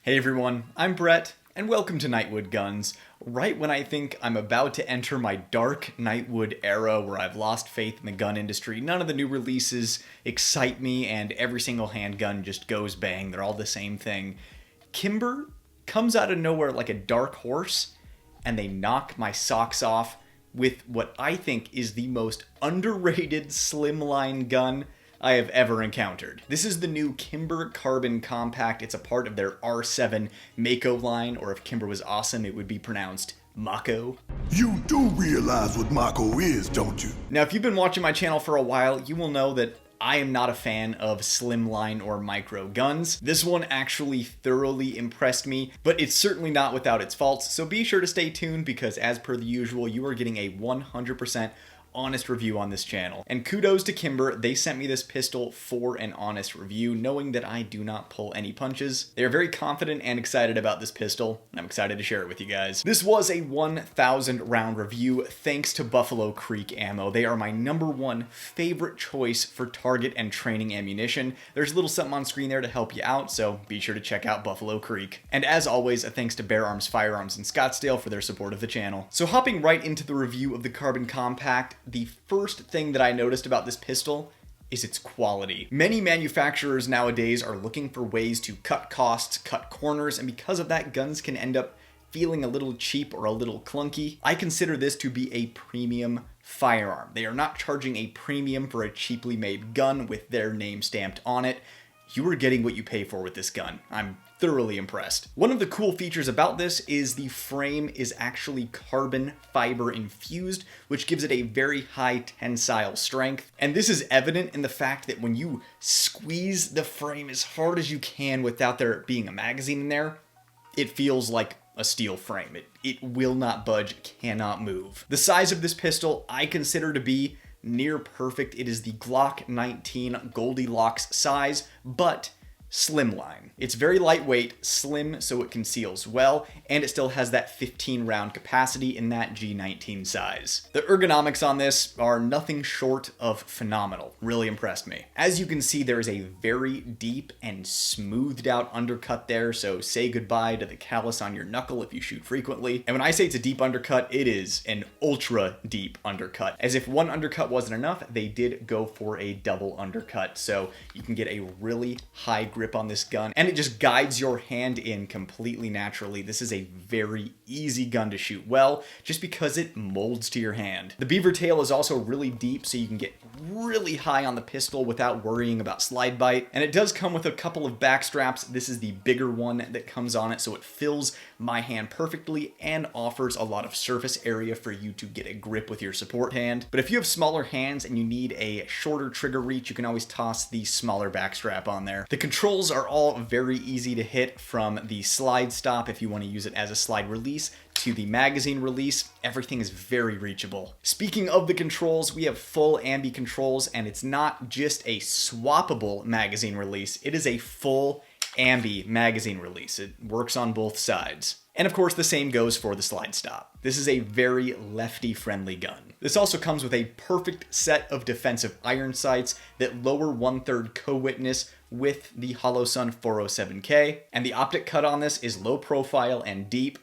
Hey everyone, I'm Brett, and welcome to Nightwood Guns. Right when I think I'm about to enter my dark Nightwood era where I've lost faith in the gun industry, none of the new releases excite me and every single handgun just goes bang, they're all the same thing. Kimber comes out of nowhere like a dark horse, and they knock my socks off with what I think is the most underrated slimline gun I have ever encountered. This is the new Kimber Carbon Compact. It's a part of their R7 Mako line, or if Kimber was awesome, it would be pronounced Mako. You do realize what Mako is, don't you? Now, if you've been watching my channel for a while, you will know that I am not a fan of slimline or micro guns. This one actually thoroughly impressed me, but it's certainly not without its faults, so be sure to stay tuned because as per the usual, you are getting a 100% honest review on this channel. And kudos to Kimber, they sent me this pistol for an honest review, knowing that I do not pull any punches. They are very confident and excited about this pistol, and I'm excited to share it with you guys. This was a 1,000 round review thanks to Buffalo Creek Ammo. They are my #1 favorite choice for target and training ammunition. There's a little something on screen there to help you out, so be sure to check out Buffalo Creek. And as always, a thanks to Bear Arms Firearms in Scottsdale for their support of the channel. So hopping right into the review of the Carbon Compact, the first thing that I noticed about this pistol is its quality. Many manufacturers nowadays are looking for ways to cut costs, cut corners, and because of that, guns can end up feeling a little cheap or a little clunky. I consider this to be a premium firearm. They are not charging a premium for a cheaply made gun with their name stamped on it. You are getting what you pay for with this gun. I'm thoroughly impressed. One of the cool features about this is the frame is actually carbon fiber infused, which gives it a very high tensile strength. And this is evident in the fact that when you squeeze the frame as hard as you can without there being a magazine in there, it feels like a steel frame. It will not budge, cannot move. The size of this pistol I consider to be near perfect. It is the Glock 19 Goldilocks size, but slimline. It's very lightweight, slim so it conceals well, and it still has that 15 round capacity in that G19 size. The ergonomics on this are nothing short of phenomenal. Really impressed me. As you can see, there is a very deep and smoothed out undercut there, so say goodbye to the callus on your knuckle if you shoot frequently. And when I say it's a deep undercut, it is an ultra deep undercut. As if one undercut wasn't enough, they did go for a double undercut, so you can get a really high grip on this gun, and it just guides your hand in completely naturally. This is a very easy gun to shoot well, just because it molds to your hand. The beaver tail is also really deep, so you can get really high on the pistol without worrying about slide bite, and it does come with a couple of back straps. This is the bigger one that comes on it, so it fills my hand perfectly and offers a lot of surface area for you to get a grip with your support hand. But if you have smaller hands and you need a shorter trigger reach, you can always toss the smaller back strap on there. The controls are all very easy to hit, from the slide stop if you want to use it as a slide release to the magazine release. Everything is very reachable. Speaking of the controls, we have full ambi controls, and it's not just a swappable magazine release, it is a full ambi magazine release. It works on both sides. And of course, the same goes for the slide stop. This is a very lefty-friendly gun. This also comes with a perfect set of defensive iron sights that lower 1/3 co-witness with the Holosun 407K, and the optic cut on this is low profile and deep.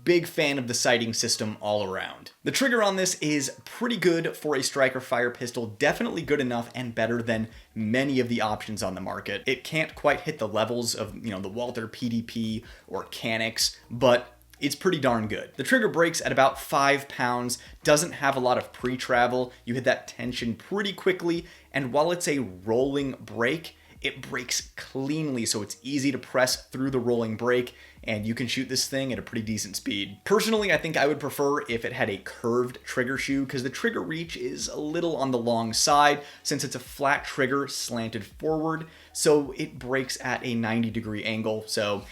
Big fan of the sighting system all around. The trigger on this is pretty good for a striker fire pistol, definitely good enough and better than many of the options on the market. It can't quite hit the levels of, the Walther PDP or Canix, but it's pretty darn good. The trigger breaks at about 5 pounds, doesn't have a lot of pre-travel. You hit that tension pretty quickly, and while it's a rolling break, it breaks cleanly, so it's easy to press through the rolling break, and you can shoot this thing at a pretty decent speed. Personally, I think I would prefer if it had a curved trigger shoe, because the trigger reach is a little on the long side since it's a flat trigger slanted forward, so it breaks at a 90-degree angle. So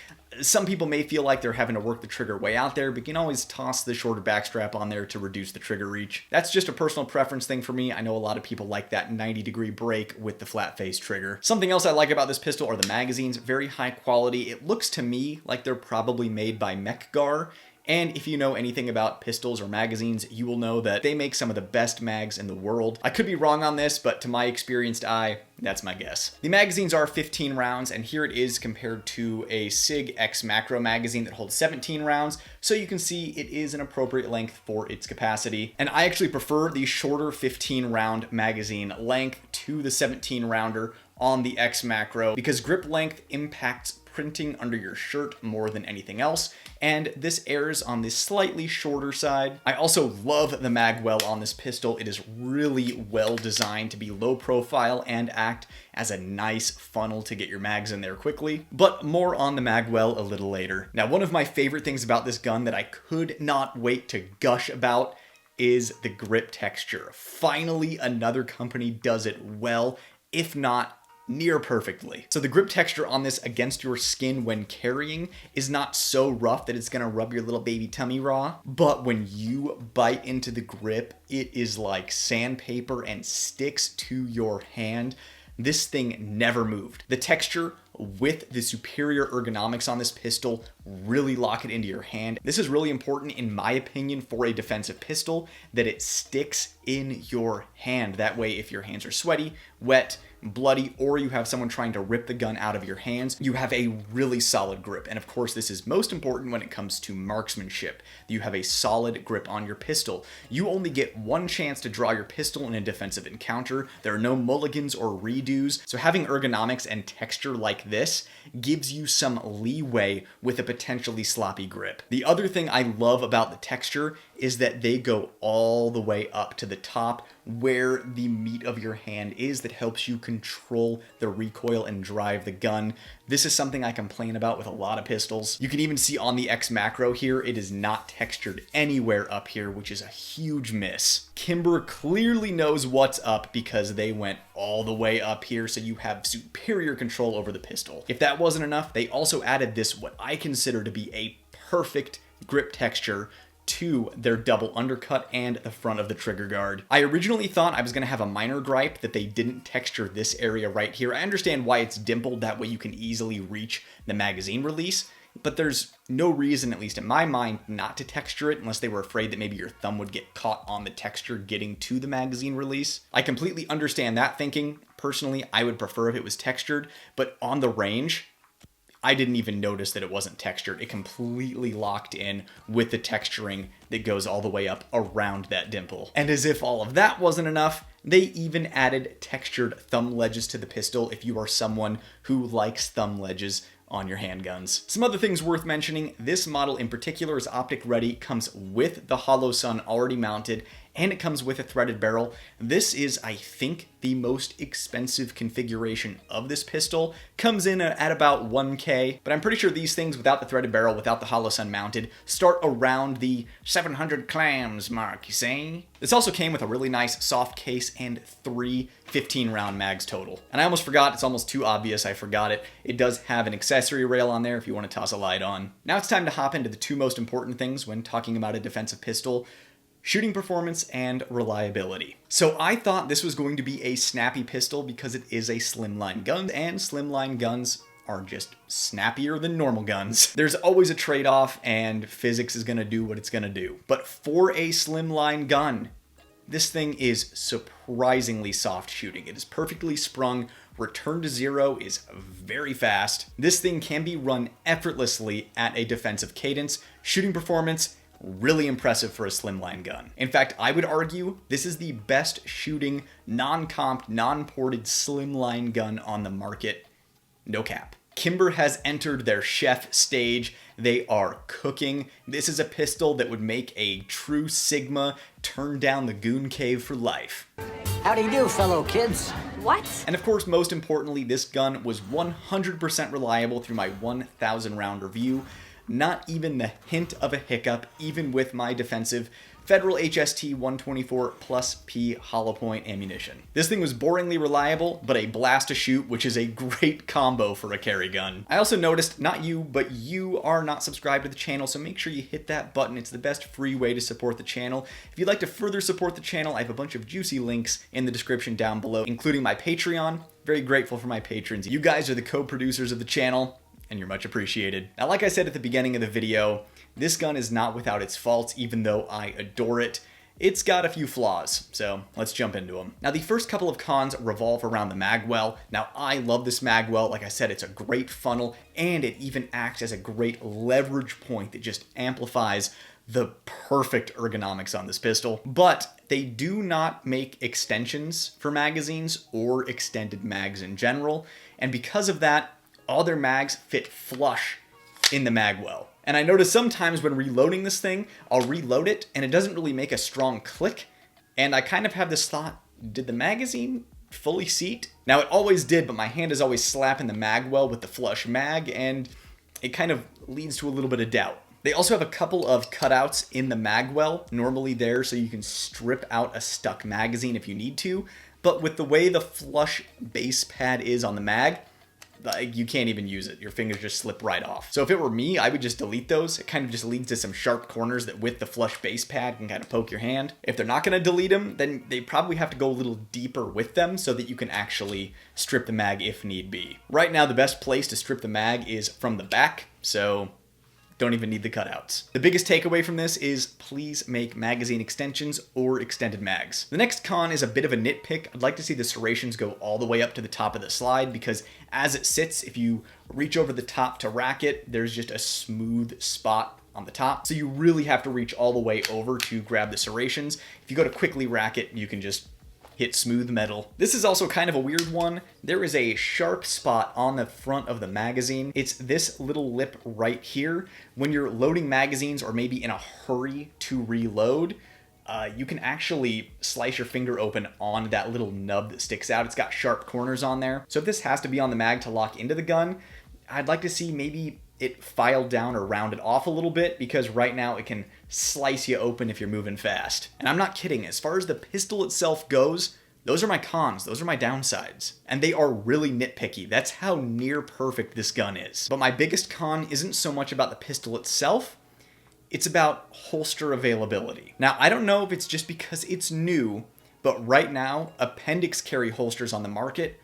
some people may feel like they're having to work the trigger way out there, but you can always toss the shorter backstrap on there to reduce the trigger reach. That's just a personal preference thing for me. I know a lot of people like that 90-degree break with the flat face trigger. Something else I like about this pistol are the magazines. Very high quality. It looks to me like they're probably made by Mechgar, And if you know anything about pistols or magazines, you will know that they make some of the best mags in the world. I could be wrong on this, but to my experienced eye, that's my guess. The magazines are 15 rounds, and here it is compared to a Sig X-Macro magazine that holds 17 rounds, so you can see it is an appropriate length for its capacity. And I actually prefer the shorter 15 round magazine length to the 17 rounder on the X-Macro because grip length impacts printing under your shirt more than anything else, and this errs on the slightly shorter side. I also love the mag well on this pistol. It is really well designed to be low profile and act as a nice funnel to get your mags in there quickly, but more on the mag well a little later. Now, one of my favorite things about this gun that I could not wait to gush about is the grip texture. Finally, another company does it well, if not near perfectly. So the grip texture on this against your skin when carrying is not so rough that it's gonna rub your little baby tummy raw, but when you bite into the grip, it is like sandpaper and sticks to your hand. This thing never moved. The texture with the superior ergonomics on this pistol really lock it into your hand. This is really important in my opinion for a defensive pistol, that it sticks in your hand. That way if your hands are sweaty, wet, bloody, or you have someone trying to rip the gun out of your hands, you have a really solid grip. And of course this is most important when it comes to marksmanship. You have a solid grip on your pistol. You only get one chance to draw your pistol in a defensive encounter. There are no mulligans or redos, so having ergonomics and texture like this gives you some leeway with a potentially sloppy grip. The other thing I love about the texture is that they go all the way up to the top where the meat of your hand is, that helps you control the recoil and drive the gun. This is something I complain about with a lot of pistols. You can even see on the X-Macro here, it is not textured anywhere up here, which is a huge miss. Kimber clearly knows what's up because they went all the way up here, so you have superior control over the pistol. If that wasn't enough, they also added this, what I consider to be a perfect grip texture to their double undercut and the front of the trigger guard. I originally thought I was going to have a minor gripe that they didn't texture this area right here. I understand why it's dimpled, that way you can easily reach the magazine release, but there's no reason, at least in my mind, not to texture it unless they were afraid that maybe your thumb would get caught on the texture getting to the magazine release. I completely understand that thinking. Personally, I would prefer if it was textured, but on the range, I didn't even notice that it wasn't textured. It completely locked in with the texturing that goes all the way up around that dimple. And as if all of that wasn't enough, they even added textured thumb ledges to the pistol if you are someone who likes thumb ledges on your handguns. Some other things worth mentioning, this model in particular is optic ready, comes with the hollow sun already mounted, and it comes with a threaded barrel. This is, I think, the most expensive configuration of this pistol. Comes in at about 1K, but I'm pretty sure these things without the threaded barrel, without the hollow sun mounted, start around the 700 clams mark, you see? This also came with a really nice soft case and 3 15-round mags total. And I almost forgot, it's almost too obvious I forgot it. It does have an accessory rail on there if you want to toss a light on. Now it's time to hop into the two most important things when talking about a defensive pistol: shooting performance and reliability. So I thought this was going to be a snappy pistol because it is a slimline gun, and slimline guns are just snappier than normal guns. There's always a trade-off, and physics is gonna do what it's gonna do. But for a slimline gun, this thing is surprisingly soft shooting. It is perfectly sprung. Return to zero is very fast. This thing can be run effortlessly at a defensive cadence. Shooting performance, really impressive for a slimline gun. In fact, I would argue this is the best shooting, non-comped, non-ported slimline gun on the market. No cap. Kimber has entered their chef stage. They are cooking. This is a pistol that would make a true Sigma turn down the goon cave for life. How do you do, fellow kids? What? And of course, most importantly, this gun was 100% reliable through my 1,000 round review. Not even the hint of a hiccup, even with my defensive Federal HST 124 plus P hollow point ammunition. This thing was boringly reliable, but a blast to shoot, which is a great combo for a carry gun. I also noticed, not you, but you are not subscribed to the channel, so make sure you hit that button. It's the best free way to support the channel. If you'd like to further support the channel, I have a bunch of juicy links in the description down below, including my Patreon. Very grateful for my patrons. You guys are the co-producers of the channel. and you're much appreciated. Now, like I said at the beginning of the video, this gun is not without its faults, even though I adore it. It's got a few flaws, so let's jump into them. Now, the first couple of cons revolve around the magwell. Now, I love this magwell. Like I said, it's a great funnel, and it even acts as a great leverage point that just amplifies the perfect ergonomics on this pistol. But they do not make extensions for magazines or extended mags in general, and because of that, all their mags fit flush in the magwell. And I notice sometimes when reloading this thing, I'll reload it and it doesn't really make a strong click. And I kind of have this thought, did the magazine fully seat? Now, it always did, but my hand is always slapping the magwell with the flush mag, and it kind of leads to a little bit of doubt. They also have a couple of cutouts in the magwell, normally there so you can strip out a stuck magazine if you need to. But with the way the flush base pad is on the mag, you can't even use it. Your fingers just slip right off. So if it were me, I would just delete those. It kind of just leads to some sharp corners that with the flush base pad can kind of poke your hand. If they're not going to delete them, then they probably have to go a little deeper with them so that you can actually strip the mag if need be. Right now, the best place to strip the mag is from the back, so don't even need the cutouts. The biggest takeaway from this is please make magazine extensions or extended mags. The next con is a bit of a nitpick. I'd like to see the serrations go all the way up to the top of the slide, because as it sits, if you reach over the top to rack it, there's just a smooth spot on the top. So you really have to reach all the way over to grab the serrations. If you go to quickly rack it, you can just hit smooth metal. This is also kind of a weird one. There is a sharp spot on the front of the magazine. It's this little lip right here. When you're loading magazines or maybe in a hurry to reload, you can actually slice your finger open on that little nub that sticks out. It's got sharp corners on there. So if this has to be on the mag to lock into the gun, I'd like to see maybe it filed down or rounded off a little bit, because right now it can slice you open if you're moving fast. And I'm not kidding, as far as the pistol itself goes, those are my cons, those are my downsides. And they are really nitpicky. That's how near perfect this gun is. But my biggest con isn't so much about the pistol itself, it's about holster availability. Now, I don't know if it's just because it's new, but right now, appendix carry holsters on the market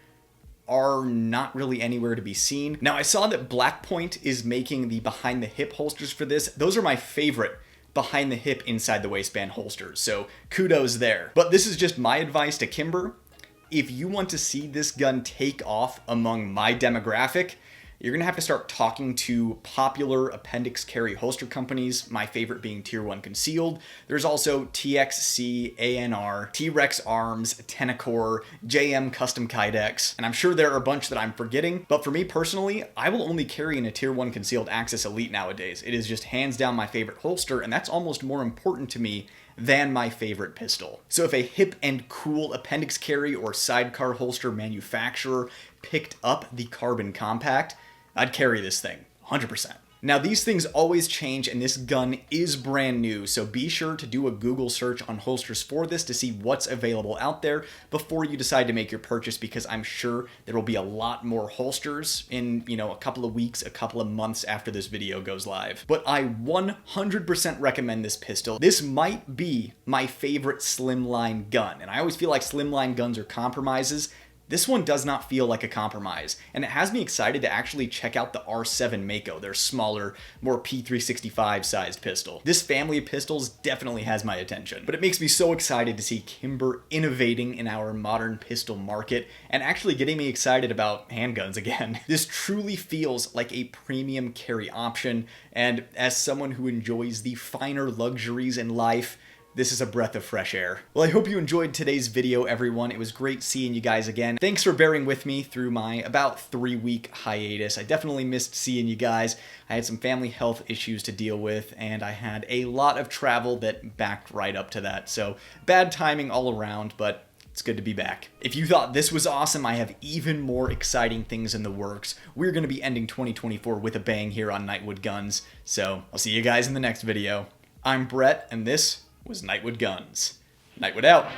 are not really anywhere to be seen. Now, I saw that Blackpoint is making the behind the hip holsters for this. Those are my favorite behind the hip inside the waistband holsters, so kudos there. But this is just my advice to Kimber. If you want to see this gun take off among my demographic, you're gonna have to start talking to popular appendix carry holster companies, my favorite being Tier 1 Concealed. There's also TXC, ANR, T-Rex Arms, Tenacor, JM Custom Kydex, and I'm sure there are a bunch that I'm forgetting, but for me personally, I will only carry in a Tier 1 Concealed Axis Elite nowadays. It is just hands down my favorite holster, and that's almost more important to me than my favorite pistol. So if a hip and cool appendix carry or sidecar holster manufacturer picked up the Carbon Compact, I'd carry this thing, 100%. Now, these things always change, and this gun is brand new, so be sure to do a Google search on holsters for this to see what's available out there before you decide to make your purchase, because I'm sure there will be a lot more holsters in, a couple of weeks, a couple of months after this video goes live. But I 100% recommend this pistol. This might be my favorite slimline gun, and I always feel like slimline guns are compromises. This one does not feel like a compromise, and it has me excited to actually check out the R7 Mako, their smaller, more P365 sized pistol. This family of pistols definitely has my attention, but it makes me so excited to see Kimber innovating in our modern pistol market and actually getting me excited about handguns again. This truly feels like a premium carry option, and as someone who enjoys the finer luxuries in life, this is a breath of fresh air. Well, I hope you enjoyed today's video, everyone. It was great seeing you guys again. Thanks for bearing with me through my about 3-week hiatus. I definitely missed seeing you guys. I had some family health issues to deal with, and I had a lot of travel that backed right up to that. So bad timing all around, but it's good to be back. If you thought this was awesome, I have even more exciting things in the works. We're going to be ending 2024 with a bang here on Nightwood Guns. So I'll see you guys in the next video. I'm Brett, and this was Nightwood Guns. Nightwood out.